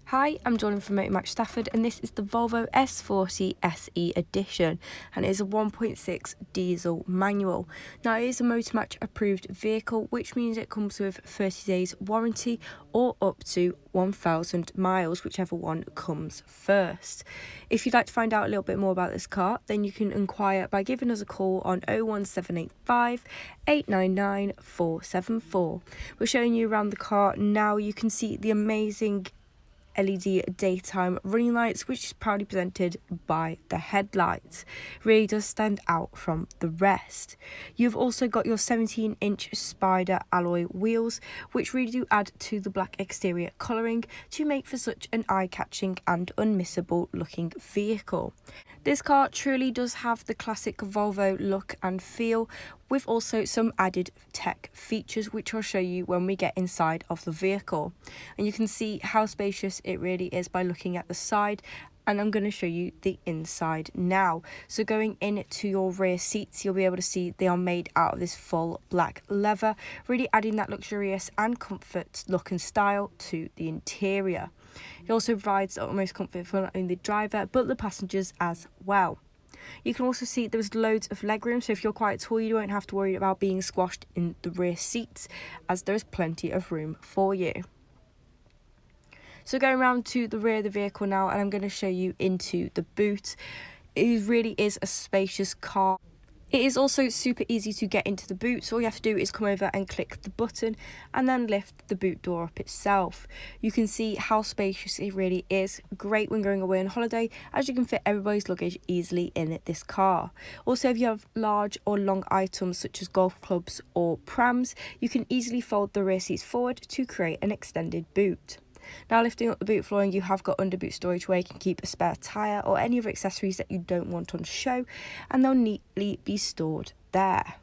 Hi, I'm Jordan from Motor Match Stafford, and this is the Volvo S40 SE edition, and it is a 1.6 diesel manual. Now, it is a Motor Match approved vehicle, which means it comes with 30 days warranty or up to 1,000 miles, whichever one comes first. If you'd like to find out a little bit more about this car, then you can inquire by giving us a call on 01785 899 474. We're showing you around the car now. You can see the amazing LED daytime running lights, which is proudly presented by the headlights. Really does stand out from the rest. You've also got your 17-inch Spider alloy wheels, which really do add to the black exterior colouring to make for such an eye-catching and unmissable looking vehicle. This car truly does have the classic Volvo look and feel, with also some added tech features, which I'll show you when we get inside of the vehicle. And you can see how spacious it really is by looking at the side, and I'm going to show you the inside now. So going into your rear seats, you'll be able to see they are made out of this full black leather, really adding that luxurious and comfort look and style to the interior. It also provides utmost comfort for not only the driver but the passengers as well. You can also see there's loads of legroom, so if you're quite tall, you won't have to worry about being squashed in the rear seats, as there is plenty of room for you. So going around to the rear of the vehicle now, and I'm going to show you into the boot. It really is a spacious car. It is also super easy to get into the boot, so all you have to do is come over and click the button and then lift the boot door up itself. You can see how spacious it really is. Great when going away on holiday, as you can fit everybody's luggage easily in this car. Also, if you have large or long items such as golf clubs or prams, you can easily fold the rear seats forward to create an extended boot. Now, lifting up the boot flooring, you have got under boot storage where you can keep a spare tyre or any other accessories that you don't want on show, and they'll neatly be stored there.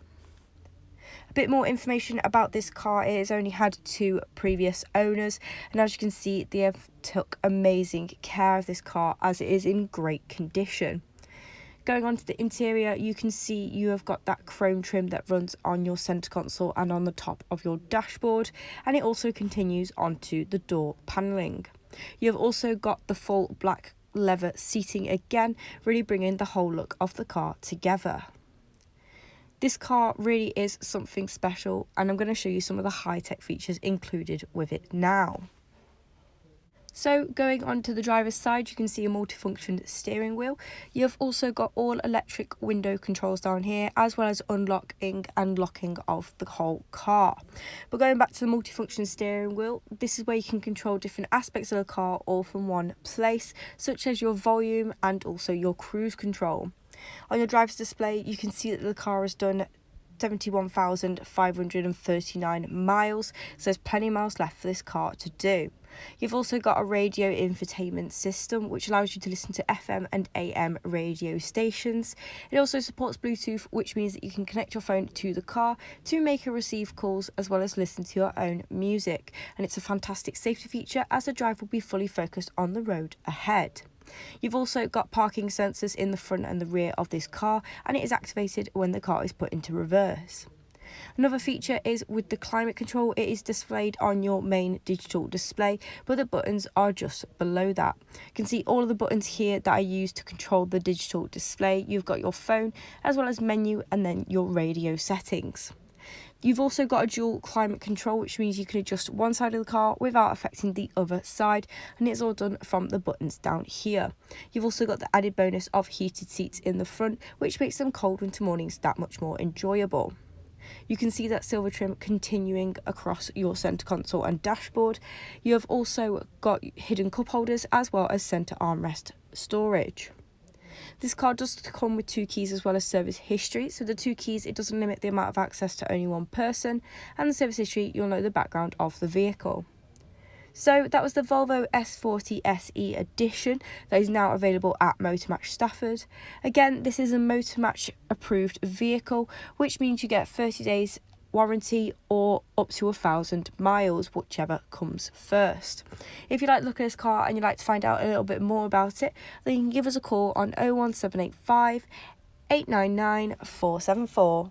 A bit more information about this car: it has only had 2 previous owners, and as you can see, they have took amazing care of this car as it is in great condition. Going on to the interior, you can see you have got that chrome trim that runs on your centre console and on the top of your dashboard, and it also continues onto the door panelling. You have also got the full black leather seating again, really bringing the whole look of the car together. This car really is something special, and I'm going to show you some of the high-tech features included with it now. So going on to the driver's side, you can see a multifunction steering wheel. You've also got all electric window controls down here, as well as unlocking and locking of the whole car. But going back to the multifunction steering wheel, this is where you can control different aspects of the car all from one place, such as your volume and also your cruise control. On your driver's display, you can see that the car has done 71,539 miles, so there's plenty of miles left for this car to do. You've also got a radio infotainment system, which allows you to listen to FM and AM radio stations. It also supports Bluetooth, which means that you can connect your phone to the car to make and receive calls as well as listen to your own music. And it's a fantastic safety feature, as the driver will be fully focused on the road ahead. You've also got parking sensors in the front and the rear of this car, and it is activated when the car is put into reverse. Another feature is with the climate control. It is displayed on your main digital display, but the buttons are just below that. You can see all of the buttons here that are used to control the digital display. You've got your phone as well as menu and then your radio settings. You've also got a dual climate control, which means you can adjust one side of the car without affecting the other side, and it's all done from the buttons down here. You've also got the added bonus of heated seats in the front, which makes them cold winter mornings that much more enjoyable. You can see that silver trim continuing across your centre console and dashboard. You have also got hidden cup holders as well as centre armrest storage. This car does come with 2 keys as well as service history. So the 2 keys, it doesn't limit the amount of access to only one person, and the service history, you'll know the background of the vehicle. So that was the Volvo S40 SE edition that is now available at Motor Match Stafford. Again, this is a Motor Match approved vehicle, which means you get 30 days warranty or up to 1,000 miles, whichever comes first. If you like to look at this car and you'd like to find out a little bit more about it, then you can give us a call on 01785 899 474.